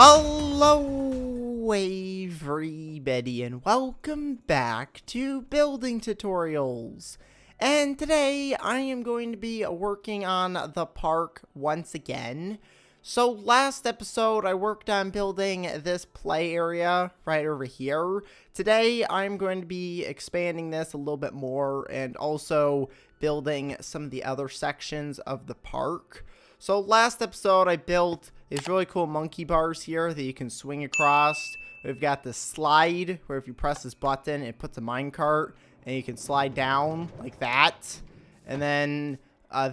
Hello everybody and welcome back to Building Tutorials. And today I am going to be working on the park once again. So last episode I worked on building this play area right over here. Today I'm going to be expanding this a little bit more and also building some of the other sections of the park. So last episode I built these really cool monkey bars here that you can swing across. We've got the slide where if you press this button it puts a minecart and you can slide down like that. And then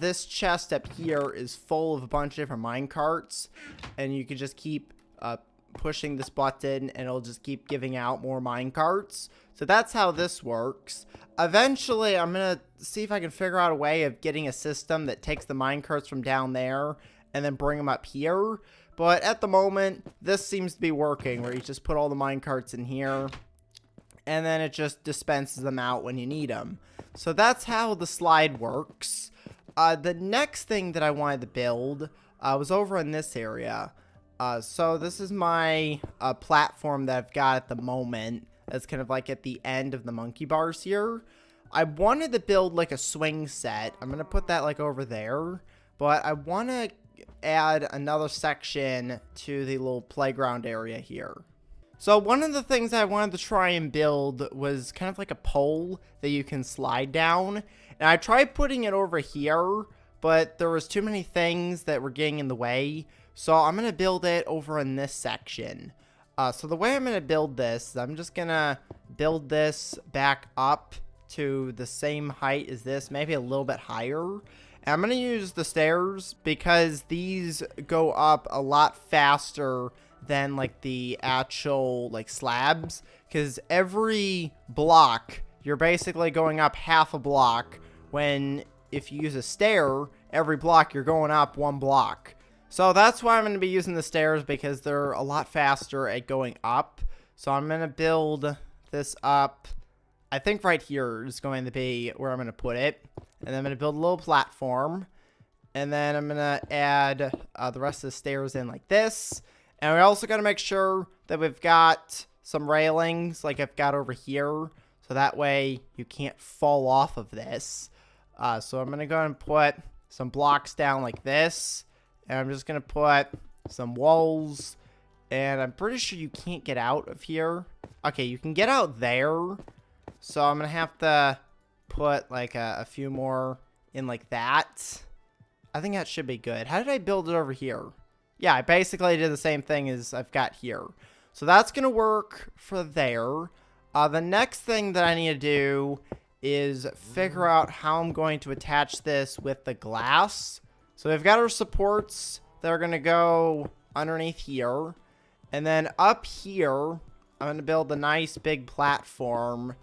this chest up here is full of a bunch of different minecarts, and you can just keep pushing this button and it'll just keep giving out more minecarts. So that's how this works. Eventually I'm gonna see if I can figure out a way of getting a system that takes the minecarts from down there and then bring them up here. But at the moment, this seems to be working, where you just put all the minecarts in here, and then it just dispenses them out when you need them. So that's how the slide works. The next thing that I wanted to build was over in this area. So this is my platform that I've got at the moment. That's kind of like at the end of the monkey bars here. I wanted to build like a swing set. I'm going to put that like over there. But I want to add another section to the little playground area here. So one of the things I wanted to try and build was kind of like a pole that you can slide down. And I tried putting it over here, but there was too many things that were getting in the way. So I'm going to build it over in this section. So the way I'm going to build this is I'm just going to build this back up to the same height as this, maybe a little bit higher. And I'm going to use the stairs because these go up a lot faster than like the actual like slabs. Because every block, you're basically going up half a block. When if you use a stair, every block you're going up one block. So that's why I'm going to be using the stairs, because they're a lot faster at going up. So I'm going to build this up. I think right here is going to be where I'm going to put it. And then I'm going to build a little platform. And then I'm going to add the rest of the stairs in like this. And we also got to make sure that we've got some railings like I've got over here. So that way you can't fall off of this. So I'm going to go ahead and put some blocks down like this. And I'm just going to put some walls. And I'm pretty sure you can't get out of here. Okay, you can get out there. So I'm going to have to put like a few more in like that. I think that should be good. How did I build it over here? Yeah, I basically did the same thing as I've got here. So that's going to work for there. The next thing that I need to do is figure out how I'm going to attach this with the glass. So we've got our supports that are going to go underneath here. And then up here, I'm going to build a nice big platform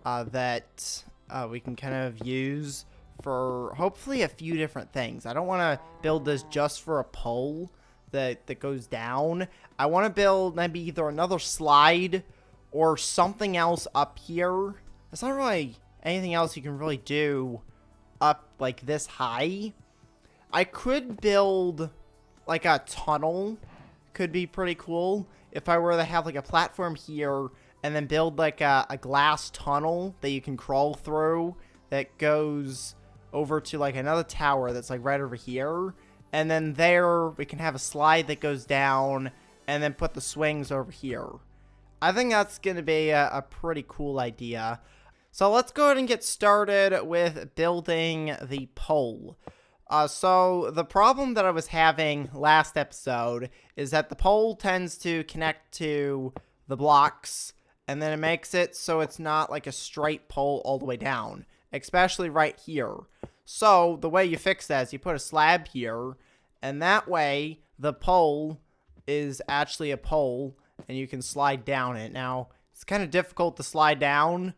that we can kind of use for hopefully a few different things. I don't want to build this just for a pole that goes down. I want to build maybe either another slide or something else up here. There's not really anything else you can really do up like this high. I could build like a tunnel. Could be pretty cool if I were to have like a platform here and then build like a glass tunnel that you can crawl through that goes over to like another tower that's like right over here. And then there we can have a slide that goes down and then put the swings over here. I think that's going to be a pretty cool idea. So let's go ahead and get started with building the pole. So the problem that I was having last episode is that the pole tends to connect to the blocks, and then it makes it so it's not like a straight pole all the way down, especially right here. So the way you fix that is you put a slab here, and that way the pole is actually a pole, and you can slide down it. Now, it's kind of difficult to slide down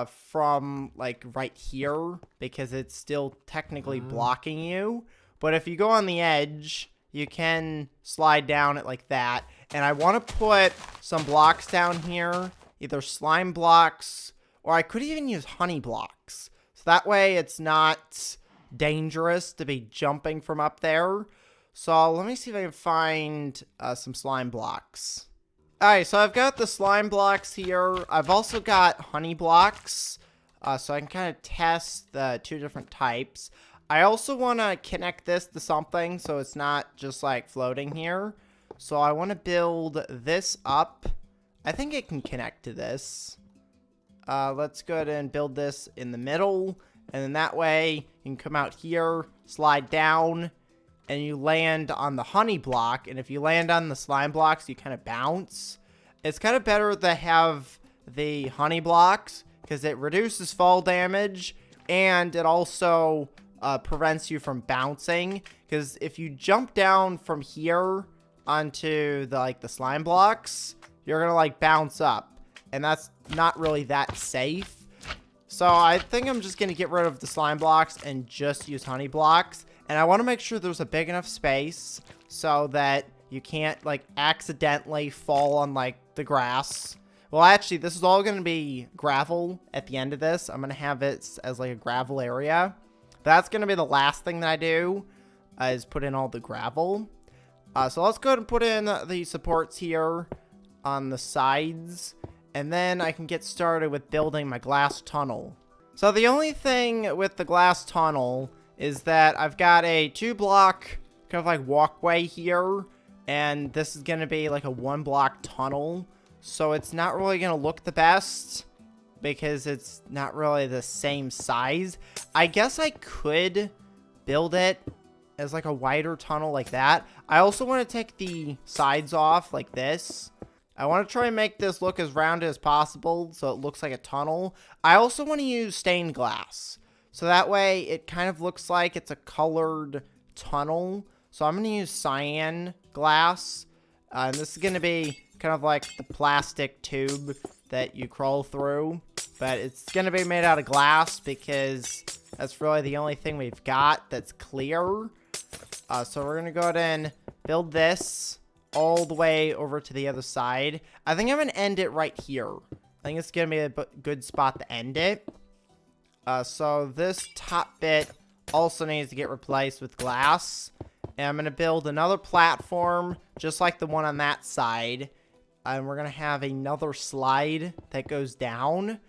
from like right here because it's still technically blocking you. But if you go on the edge, you can slide down it like that. And I want to put some blocks down here, either slime blocks, or I could even use honey blocks. So that way it's not dangerous to be jumping from up there. So let me see if I can find some slime blocks. Alright, so I've got the slime blocks here. I've also got honey blocks. So I can kind of test the two different types. I also want to connect this to something so it's not just like floating here. So I want to build this up. I think it can connect to this. Let's go ahead and build this in the middle. And then that way you can come out here, slide down, and you land on the honey block. And if you land on the slime blocks, you kind of bounce. It's kind of better to have the honey blocks because it reduces fall damage and it also prevents you from bouncing. Because if you jump down from here onto the slime blocks, you're gonna like bounce up, and that's not really that safe. So I think I'm just gonna get rid of the slime blocks and just use honey blocks. And I want to make sure there's a big enough space so that you can't like accidentally fall on like the grass. Well, actually, this is all gonna be gravel at the end of this. I'm gonna have it as like a gravel area. That's gonna be the last thing that I do, is put in all the gravel. So let's go ahead and put in the supports here on the sides, and then I can get started with building my glass tunnel. So the only thing with the glass tunnel is that I've got a 2-block kind of like walkway here, and this is going to be like a 1-block tunnel. So it's not really going to look the best because it's not really the same size. I guess I could build it as like a wider tunnel like that. I also want to take the sides off like this. I want to try and make this look as rounded as possible so it looks like a tunnel. I also want to use stained glass, so that way it kind of looks like it's a colored tunnel. So I'm going to use cyan glass. And this is going to be kind of like the plastic tube that you crawl through. But it's going to be made out of glass because that's really the only thing we've got that's clear. So we're going to go ahead and build this all the way over to the other side. I think I'm going to end it right here. I think it's going to be a good spot to end it. So this top bit also needs to get replaced with glass. And I'm going to build another platform just like the one on that side. And we're going to have another slide that goes down.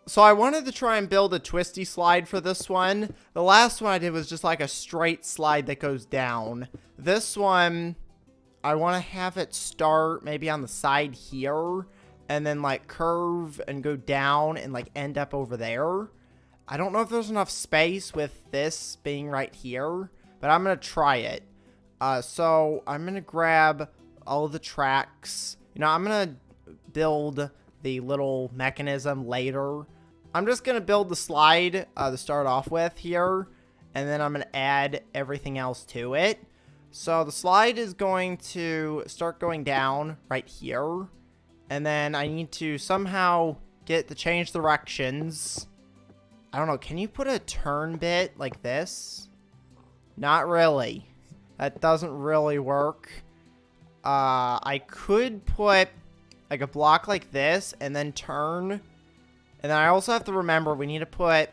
So I wanted to try and build a twisty slide for this one. The last one I did was just like a straight slide that goes down. This one, I want to have it start maybe on the side here and then like curve and go down and like end up over there. I don't know if there's enough space with this being right here, but I'm going to try it. So I'm going to grab all of the tracks. You know, I'm going to build the little mechanism later. I'm just going to build the slide to start off with here, and then I'm going to add everything else to it. So the slide is going to start going down right here, and then I need to somehow get to change directions. I don't know, can you put a turn bit like this? Not really. That doesn't really work. I could put like a block like this and then turn. And then I also have to remember we need to put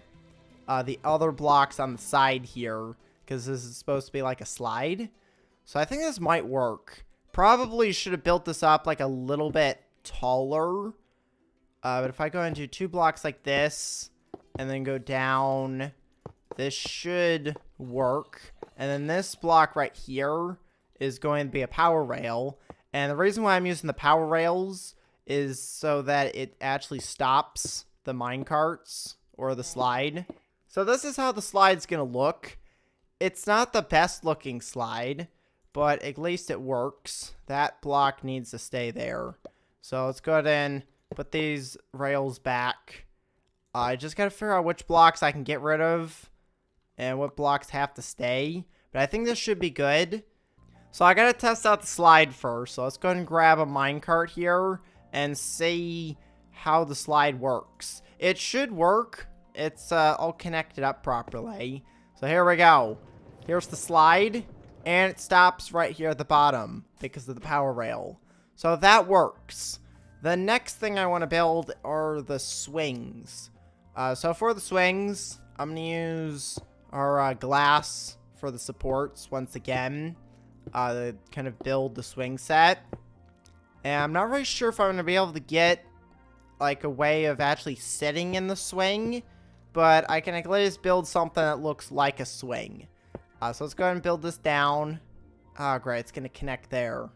the other blocks on the side here because this is supposed to be like a slide. So I think this might work. Probably should have built this up like a little bit taller. But if I go into 2 blocks like this and then go down, this should work. And then this block right here is going to be a power rail. And the reason why I'm using the power rails is so that it actually stops the minecarts or the slide. So this is how the slide's going to look. It's not the best looking slide, but at least it works. That block needs to stay there. So let's go ahead and put these rails back. I just got to figure out which blocks I can get rid of and what blocks have to stay. But I think this should be good. So I got to test out the slide first. So let's go ahead and grab a minecart here and see how the slide works. It should work. It's all connected up properly. So here we go. Here's the slide. And it stops right here at the bottom because of the power rail. So that works. The next thing I want to build are the swings. So for the swings, I'm going to use our glass for the supports once again. to kind of build the swing set. And I'm not really sure if I'm going to be able to get like a way of actually sitting in the swing, but I can at least build something that looks like a swing. So let's go ahead and build this down. Oh, great. It's going to connect there.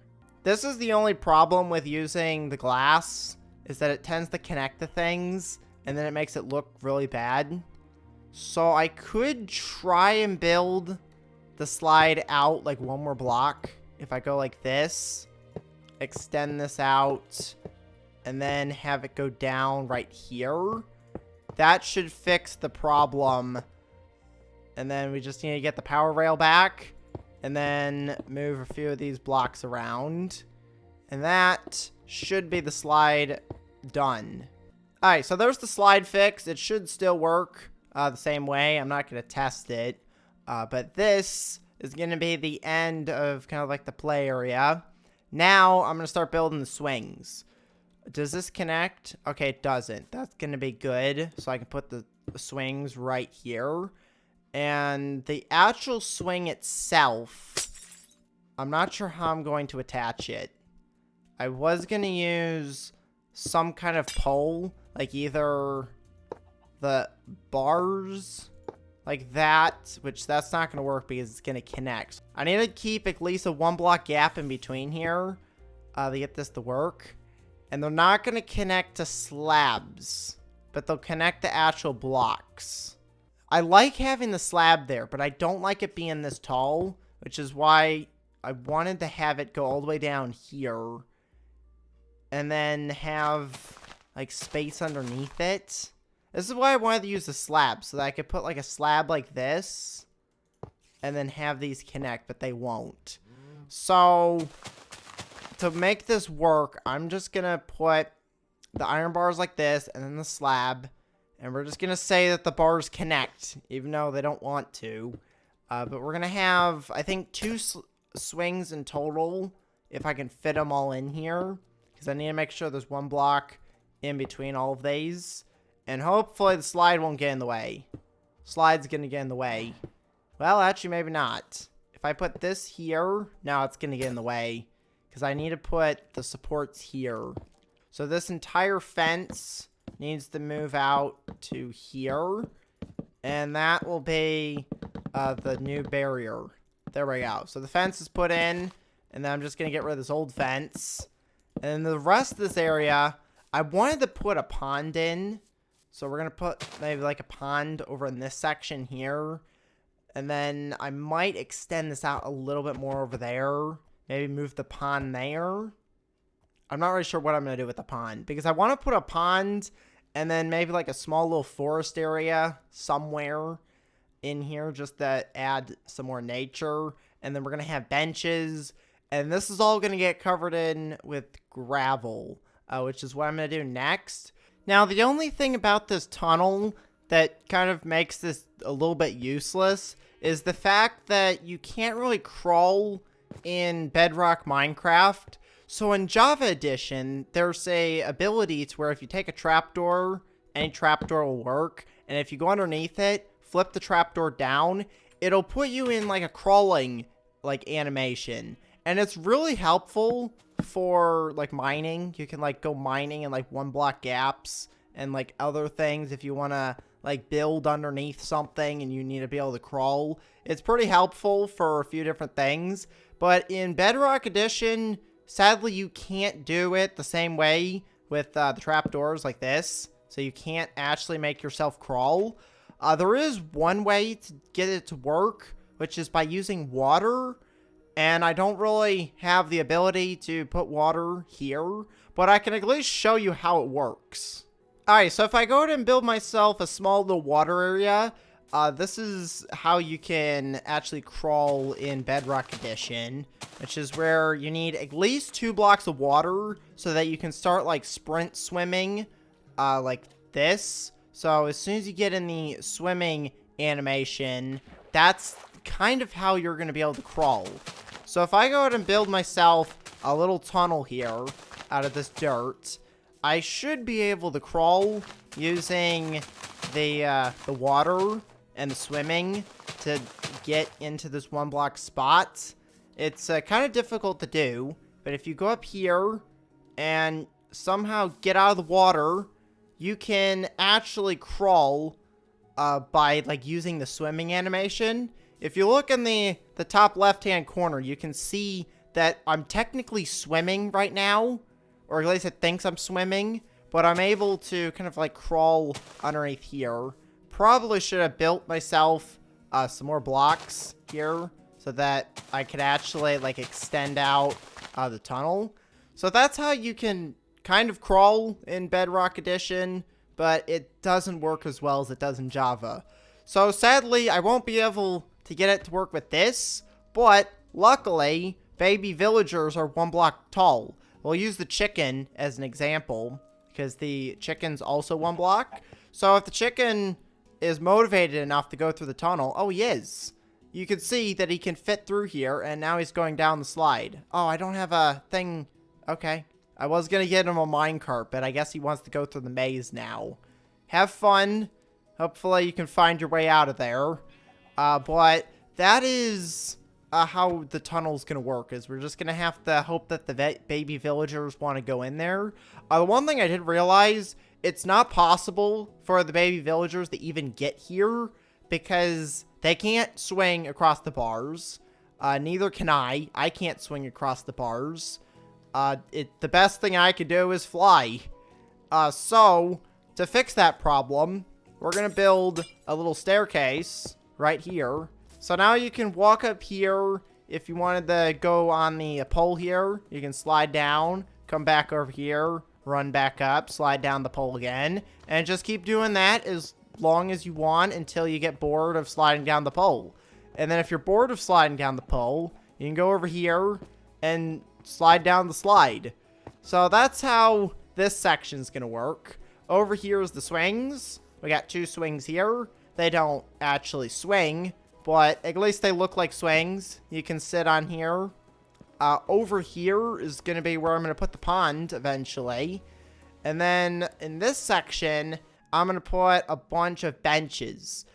This is the only problem with using the glass, is that it tends to connect to things, and then it makes it look really bad. So I could try and build the slide out like one more block. If I go like this, extend this out, and then have it go down right here. That should fix the problem. And then we just need to get the power rail back, and then move a few of these blocks around. And that should be the slide done. Alright, so there's the slide fix. It should still work the same way. I'm not going to test it. But this is going to be the end of kind of like the play area. Now I'm going to start building the swings. Does this connect? Okay, it doesn't. That's going to be good. So I can put the swings right here. And the actual swing itself, I'm not sure how I'm going to attach it. I was going to use some kind of pole, like either the bars like that, which that's not going to work because it's going to connect. I need to keep at least a 1 block gap in between here to get this to work. And they're not going to connect to slabs, but they'll connect to actual blocks. I like having the slab there, but I don't like it being this tall, which is why I wanted to have it go all the way down here and then have like space underneath it. This is why I wanted to use the slab, so that I could put like a slab like this and then have these connect, but they won't. So to make this work, I'm just going to put the iron bars like this and then the slab. And we're just going to say that the bars connect, even though they don't want to. But we're going to have, I think, 2 swings in total, if I can fit them all in here. Because I need to make sure there's 1 block in between all of these. And hopefully the slide won't get in the way. Slide's going to get in the way. Well, actually, maybe not. If I put this here, now it's going to get in the way. Because I need to put the supports here. So this entire fence needs to move out to here, and that will be the new barrier. There we go. So the fence is put in, and then I'm just going to get rid of this old fence. And the rest of this area, I wanted to put a pond in, so we're going to put maybe like a pond over in this section here, and then I might extend this out a little bit more over there, maybe move the pond there. I'm not really sure what I'm going to do with the pond, because I want to put a pond and then maybe like a small little forest area somewhere in here just to add some more nature. And then we're going to have benches, and this is all going to get covered in with gravel, which is what I'm going to do next. Now, the only thing about this tunnel that kind of makes this a little bit useless is the fact that you can't really crawl in Bedrock Minecraft. So in Java Edition, there's a ability to where if you take a trapdoor, any trapdoor will work. And if you go underneath it, flip the trapdoor down, it'll put you in like a crawling like animation. And it's really helpful for like mining. You can like go mining in like 1 block gaps and like other things if you want to like build underneath something and you need to be able to crawl. It's pretty helpful for a few different things. But in Bedrock Edition, sadly, you can't do it the same way with the trapdoors like this. So you can't actually make yourself crawl. There is one way to get it to work, which is by using water. And I don't really have the ability to put water here, but I can at least show you how it works. Alright, so if I go ahead and build myself a small little water area, this is how you can actually crawl in Bedrock Edition, which is where you need at least 2 blocks of water so that you can start like sprint swimming like this. So as soon as you get in the swimming animation, that's kind of how you're going to be able to crawl. So if I go ahead and build myself a little tunnel here out of this dirt, I should be able to crawl using the water and the swimming to get into this 1 block spot. It's kind of difficult to do, but if you go up here and somehow get out of the water, you can actually crawl by like using the swimming animation. If you look in the top left-hand corner, you can see that I'm technically swimming right now, or at least it thinks I'm swimming, but I'm able to kind of like crawl underneath here. Probably should have built myself some more blocks here so that I could actually like extend out the tunnel. So that's how you can kind of crawl in Bedrock Edition, but it doesn't work as well as it does in Java. So sadly, I won't be able to get it to work with this, but luckily, baby villagers are 1 block tall. We'll use the chicken as an example, because the chicken's also 1 block. So if the chicken is motivated enough to go through the tunnel, oh, he is. You can see that he can fit through here, and now he's going down the slide. Oh, I don't have a thing. Okay. I was going to get him a minecart, but I guess he wants to go through the maze now. Have fun. Hopefully you can find your way out of there. But that is how the tunnel's going to work, is we're just going to have to hope that the baby villagers want to go in there. The one thing I did realize, it's not possible for the baby villagers to even get here because they can't swing across the bars. Neither can I. I can't swing across the bars. The best thing I could do is fly. So, to fix that problem, we're going to build a little staircase right here. So now you can walk up here. If you wanted to go on the pole here, you can slide down, come back over here, run back up, slide down the pole again, and just keep doing that as long as you want until you get bored of sliding down the pole. And then if you're bored of sliding down the pole, you can go over here and slide down the slide. So that's how this section's gonna work. Over here is the swings. We got 2 swings here. They don't actually swing, but at least they look like swings. You can sit on here. Over here is gonna be where I'm gonna put the pond eventually. And then in this section, I'm gonna put a bunch of benches.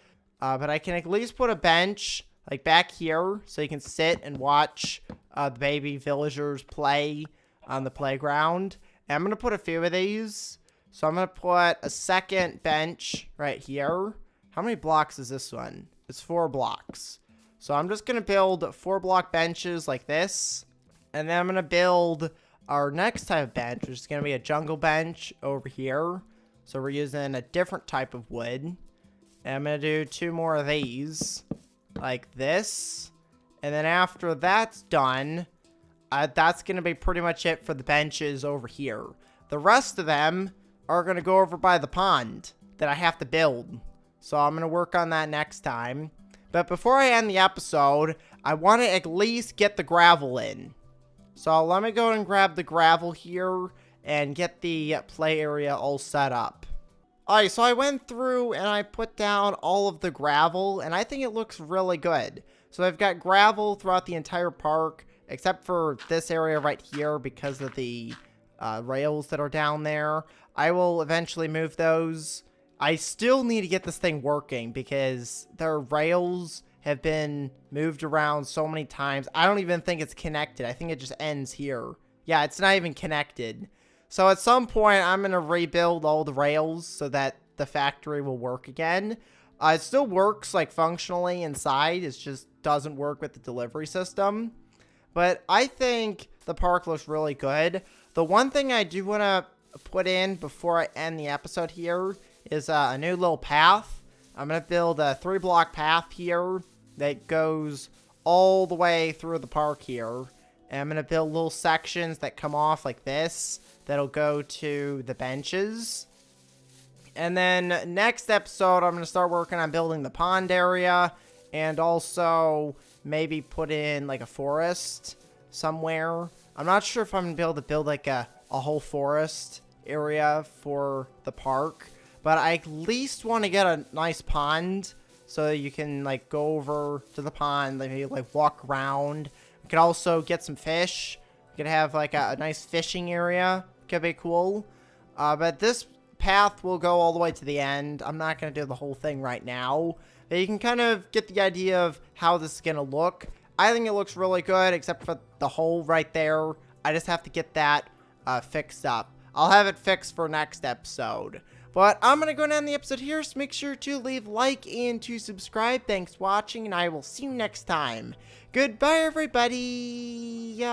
But I can at least put a bench like back here so you can sit and watch the baby villagers play on the playground. And I'm going to put a few of these. So I'm going to put a second bench right here. How many blocks is this one? It's 4 blocks. So I'm just going to build 4 block benches like this. And then I'm going to build our next type of bench, which is going to be a jungle bench over here. So we're using a different type of wood. And I'm going to do 2 more of these like this. And then after that's done, that's going to be pretty much it for the benches over here. The rest of them are going to go over by the pond that I have to build. So I'm going to work on that next time. But before I end the episode, I want to at least get the gravel in. So let me go and grab the gravel here and get the play area all set up. Alright, so I went through and I put down all of the gravel, and I think it looks really good. So I've got gravel throughout the entire park, except for this area right here because of the rails that are down there. I will eventually move those. I still need to get this thing working because their rails have been moved around so many times. I don't even think it's connected. I think it just ends here. Yeah, it's not even connected. So at some point, I'm going to rebuild all the rails so that the factory will work again. It still works like functionally inside. It just doesn't work with the delivery system. But I think the park looks really good. The one thing I do want to put in before I end the episode here is a new little path. I'm going to build a 3-block path here that goes all the way through the park here. And I'm going to build little sections that come off like this that'll go to the benches. And then next episode, I'm going to start working on building the pond area and also maybe put in like a forest somewhere. I'm not sure if I'm going to be able to build like a whole forest area for the park, but I at least want to get a nice pond so that you can like go over to the pond, maybe like walk around. You could also get some fish. You could have like a nice fishing area. Could be cool. But this path will go all the way to the end. I'm not going to do the whole thing right now. But you can kind of get the idea of how this is going to look. I think it looks really good, except for the hole right there. I just have to get that fixed up. I'll have it fixed for next episode. But I'm going to go and end the episode here, so make sure to leave a like and to subscribe. Thanks for watching, and I will see you next time. Goodbye, everybody.